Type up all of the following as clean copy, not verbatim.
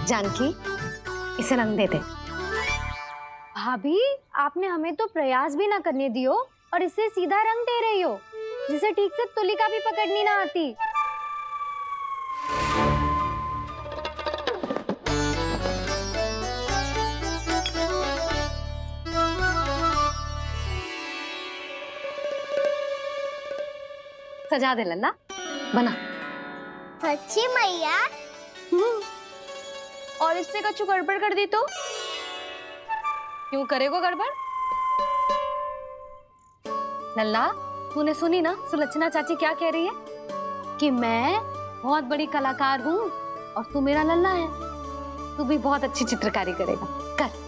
जानकी, इसे रंग दे दे। भाभी, आपने हमें तो प्रयास भी ना करने दियो और इसे सीधा रंग दे रही हो, जिसे ठीक से तुलिका भी पकड़नी ना आती। सजा दे लल्ला, बना। सच्ची मैया? और इसने कछु गड़बड़ कर दी तो? क्यों करेगो गड़बड़? लल्ला, तूने सुनी ना सुलक्षणा चाची क्या कह रही है? कि मैं बहुत बड़ी कलाकार हूँ और तू मेरा लल्ला है। तू भी बहुत अच्छी चित्रकारी करेगा, कर।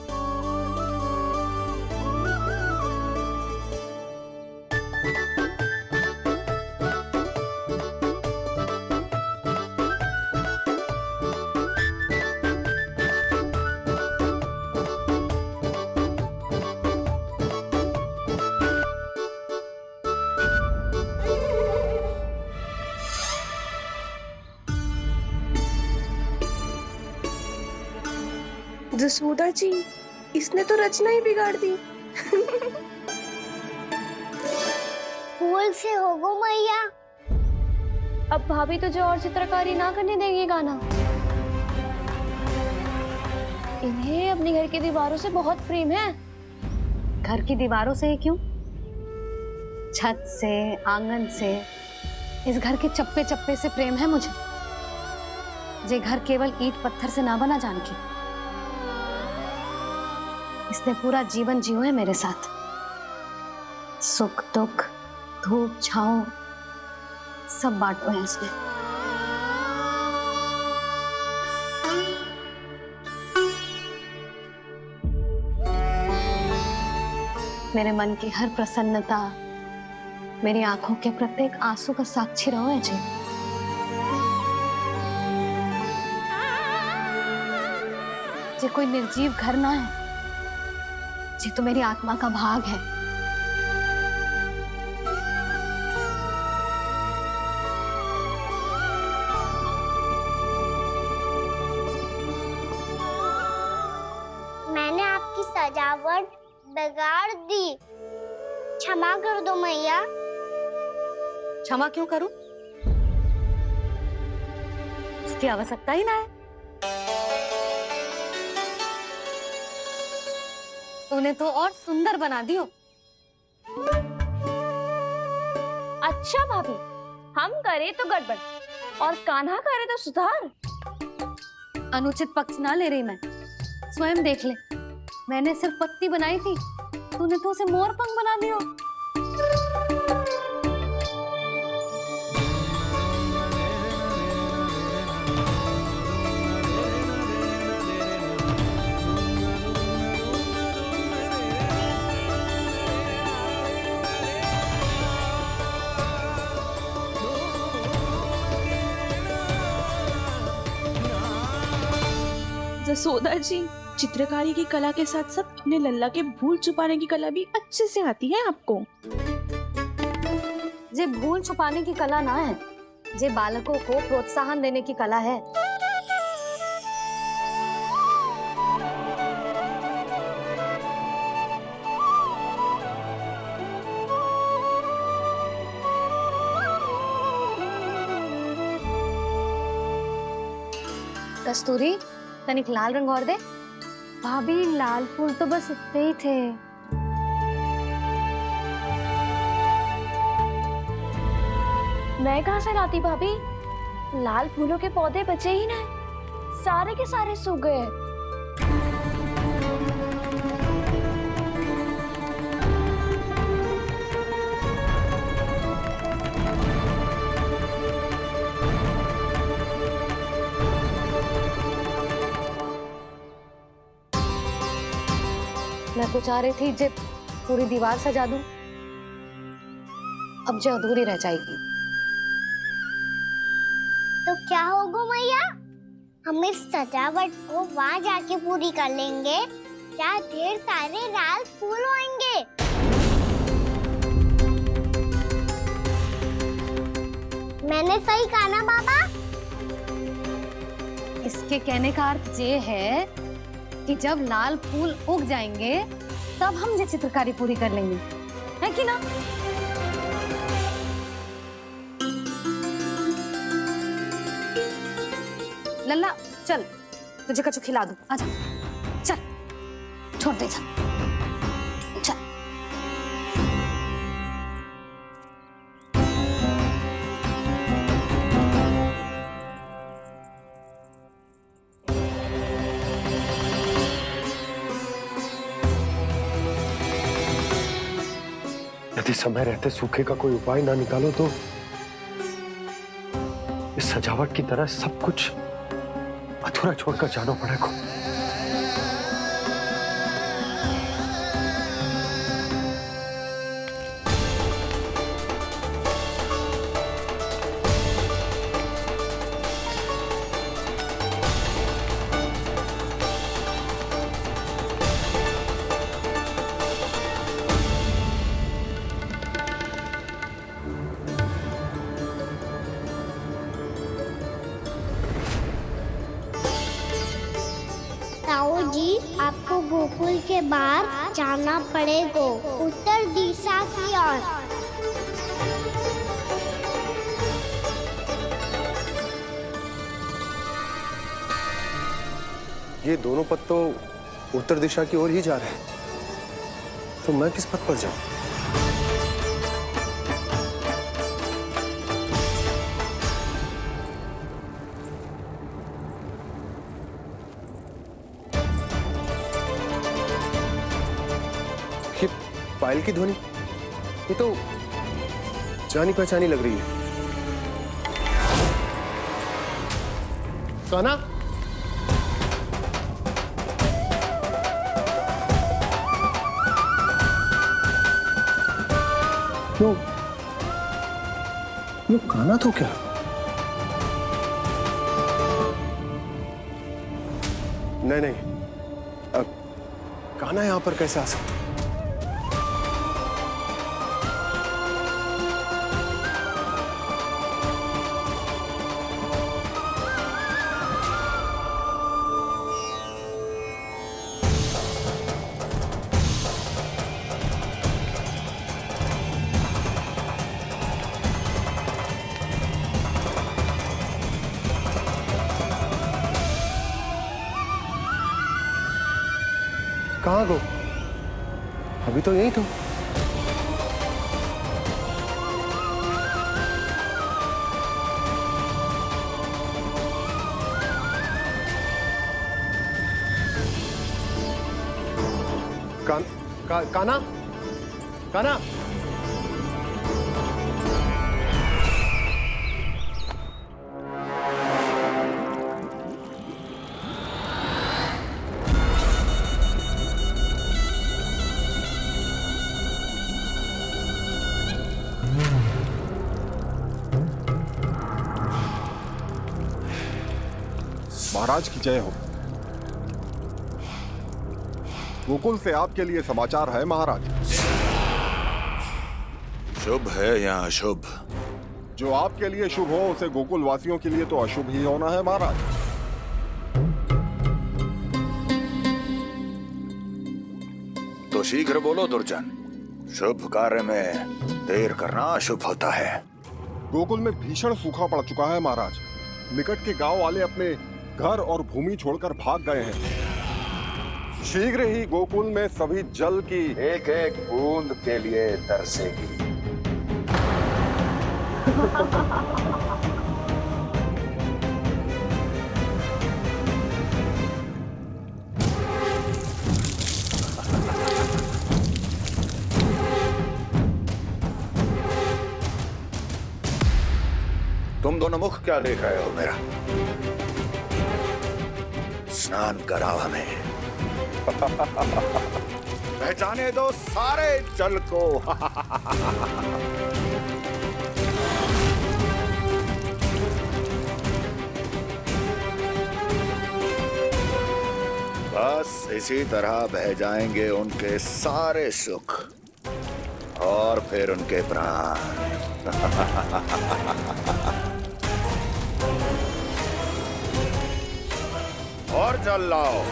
जसोदा जी, इसने तो रचना ही बिगाड़ दी। फूल से होगो मैया। अब भाभी तुझे और चित्रकारी ना करने देंगी गाना। इन्हें अपने घर की दीवारों से बहुत प्रेम है। घर की दीवारों से ही क्यों? छत से, आंगन से, इस घर के चप्पे चप्पे से प्रेम है मुझे। ये घर केवल ईंट पत्थर से ना बना जानकी। इसने पूरा जीवन जियो है मेरे साथ। सुख दुख, धूप छांव सब बांटो है इसने। मेरे मन की हर प्रसन्नता, मेरी आंखों के प्रत्येक आंसू का साक्षी रहो है जी। ये कोई निर्जीव घर ना है, ये तो मेरी आत्मा का भाग है। मैंने आपकी सजावट बिगाड़ दी, क्षमा कर दो मैया। क्षमा क्यों करूं? उसकी आवश्यकता ही ना है। तूने तो और सुंदर बना दियो। अच्छा भाभी, हम करे तो गड़बड़ और कान्हा करे तो सुधार। अनुचित पक्ष ना ले रही मैं, स्वयं देख ले। मैंने सिर्फ पत्ती बनाई थी, तूने तो उसे मोर पंख बना दियो। जसोदा जी, चित्रकारी की कला के साथ साथ अपने लल्ला के भूल छुपाने की कला भी अच्छे से आती है आपको। ये भूल छुपाने की कला ना है, ये बालकों को प्रोत्साहन देने की कला है। कस्तूरी, तनिक लाल रंग और दे। भाभी, लाल फूल तो बस इतने ही थे। मैं कहाँ से लाती भाभी? लाल फूलों के पौधे बचे ही ना, सारे के सारे सूख गए। मैं तो चाह रही थी जे पूरी दीवार सजा दूं, अब जो अधूरी रह जाएगी। तो क्या होगा मैया? हम इस सजावट को वहाँ जाके पूरी कर लेंगे, जहाँ ढेर सारे लाल फूल होंगे। मैंने सही कहा ना बाबा? इसके कहने का अर्थ ये है कि जब लाल फूल उग जाएंगे तब हम ये चित्रकारी पूरी कर लेंगे, है कि ना? लल्ला चल, तुझे कछु खिला दूं, आजा, चल, छोड़ दे, चल, चल। यदि समय रहते सूखे का कोई उपाय ना निकालो तो इस सजावट की तरह सब कुछ अधूरा छोड़कर जाना पड़ेगा। ताऊ जी, आपको गोकुल के बाहर जाना पड़ेगा, उत्तर दिशा की ओर। ये दोनों पथ तो उत्तर दिशा की ओर ही जा रहे हैं, तो मैं किस पथ पर जाऊं? ये पायल की ध्वनि, ये तो जानी पहचानी लग रही है। कान्हा, वो कान्हा तो क्या? नहीं, कान्हा यहां पर कैसे आ सकता? कहाँ गो? अभी तो यही तो। कान्हा, कान्हा, महाराज की जय हो। गोकुल से आपके लिए समाचार है महाराज। शुभ है या अशुभ? जो आपके लिए शुभ हो उसे गोकुल वासियों के लिए तो अशुभ ही होना है महाराज। तो शीघ्र बोलो दुर्जन, शुभ कार्य में देर करना अशुभ होता है। गोकुल में भीषण सूखा पड़ चुका है महाराज। निकट के गांव वाले अपने घर और भूमि छोड़कर भाग गए हैं। शीघ्र ही गोकुल में सभी जल की एक एक बूंद के लिए तरसेगी। तुम दोनों मुख क्या देख रहे हो मेरा? स्नान कराओ हमें। पहचाने दो सारे जल को। बस इसी तरह बह जाएंगे उनके सारे सुख और फिर उनके प्राण। और जल लाओ।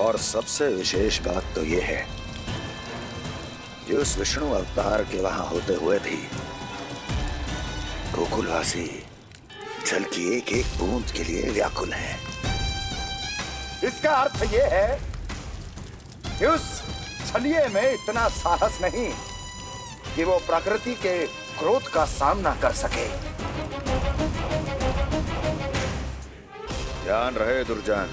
और सबसे विशेष बात तो ये है कि उस विष्णु अवतार के वहां होते हुए भी गोकुलवासी जल की एक एक बूंद के लिए व्याकुल हैं। इसका अर्थ ये है कि उस छलिए में इतना साहस नहीं कि वो प्रकृति के क्रोध का सामना कर सके। ध्यान रहे दुर्जन,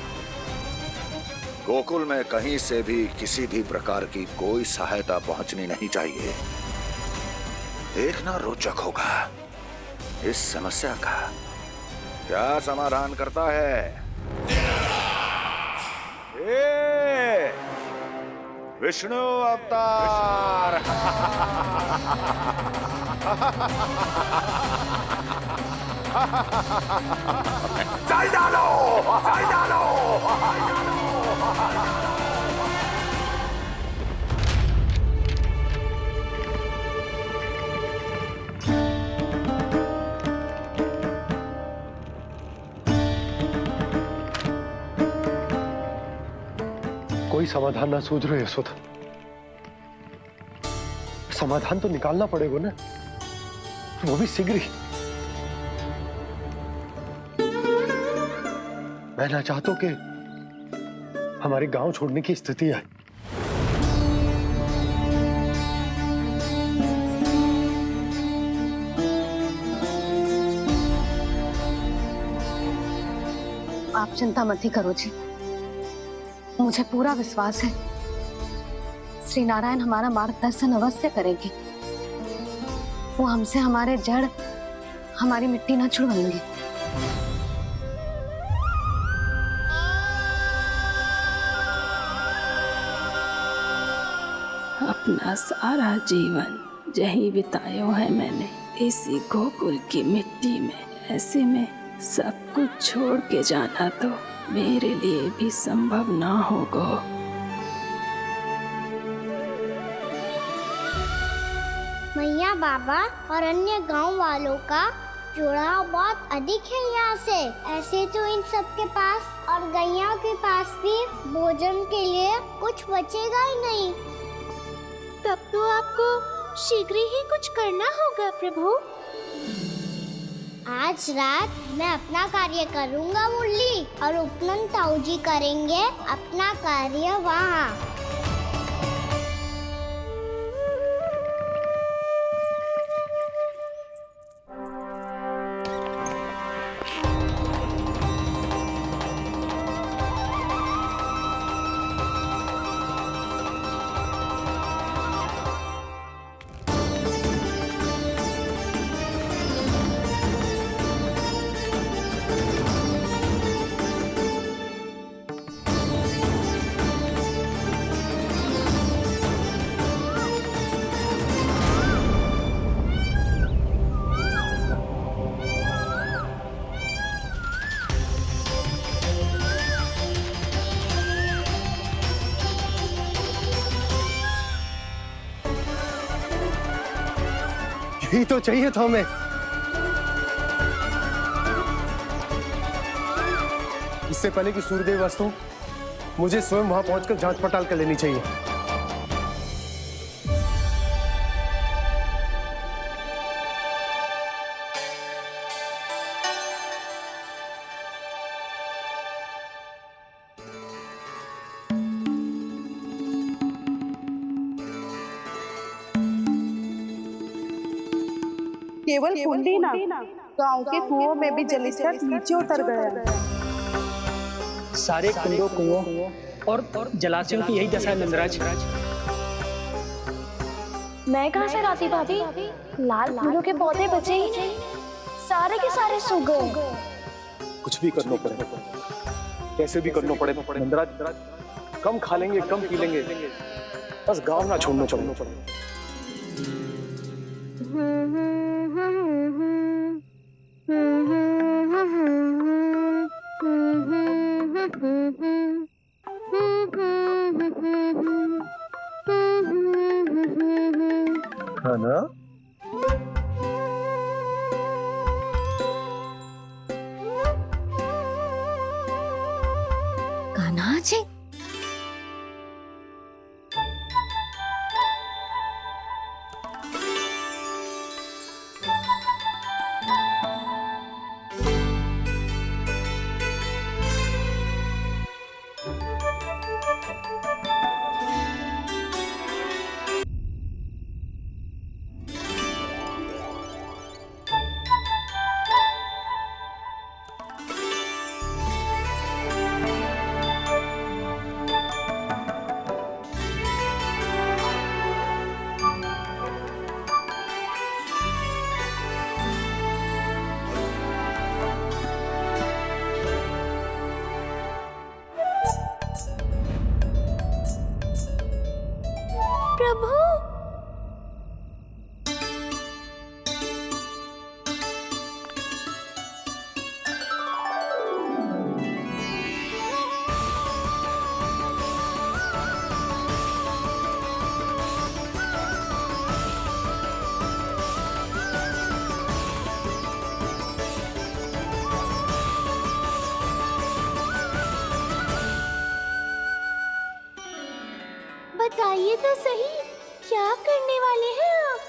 गोकुल में कहीं से भी किसी भी प्रकार की कोई सहायता पहुंचनी नहीं चाहिए। देखना रोचक होगा इस समस्या का क्या समाधान करता है। ए, विष्णु अवतार। जल डालो, जल डालो। कोई समाधान ना सूझ रहे यशोदा। समाधान तो निकालना पड़ेगा ना, वो भी शीघ्र ही। मैं ना चाहता कि हमारे गांव छोड़ने की स्थिति आए। आप चिंता मत ही करो जी, मुझे पूरा विश्वास है श्री नारायण हमारा मार्गदर्शन अवश्य करेंगे। वो हमसे हमारे जड़, हमारी मिट्टी ना छुड़वाएंगे। अपना सारा जीवन यही बिताया है मैंने, इसी गोकुल की मिट्टी में। ऐसे में सब कुछ छोड़ के जाना तो मेरे लिए भी संभव ना होगा। मैया, बाबा और अन्य गांव वालों का जुड़ाव बहुत अधिक है यहाँ से। ऐसे तो इन सब के पास और गैया के पास भी भोजन के लिए कुछ बचेगा ही नहीं। तब तो आपको शीघ्र ही कुछ करना होगा प्रभु। आज रात मैं अपना कार्य करूँगा मुरली, और उपनंद ताऊ जी करेंगे अपना कार्य वहाँ। यही तो चाहिए था हमें। इससे पहले कि सूर्यदेव अस्त हो, मुझे स्वयं वहां पहुंचकर जांच पड़ताल कर लेनी चाहिए। केवल कुंडी ना, गांव के कुओं में भी जलस्तर नीचे उतर गया। सारे कुंडों, कुओं और जलाशयों की यही दशा है नंदराज। मैं कहाँ से लाती भाभी? लाल फूलों के पौधे बचे ही नहीं, सारे के सारे सूख गए। कुछ भी करना पड़ेगा, कैसे भी करना पड़ेगा नंदराज। कम खा लेंगे, कम पी लेंगे, बस गांव ना छोड़ना पड़ेगा। है ना? कान्हा जी, प्रभु, बताइए तो सही, क्या करने वाले हैं आप?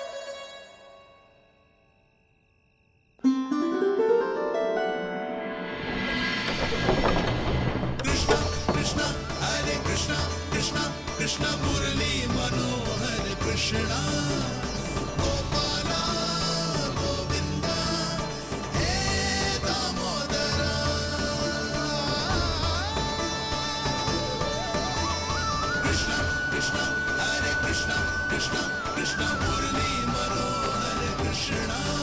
Krishna, Krishna, Krishna, Murli Manohar Krishna.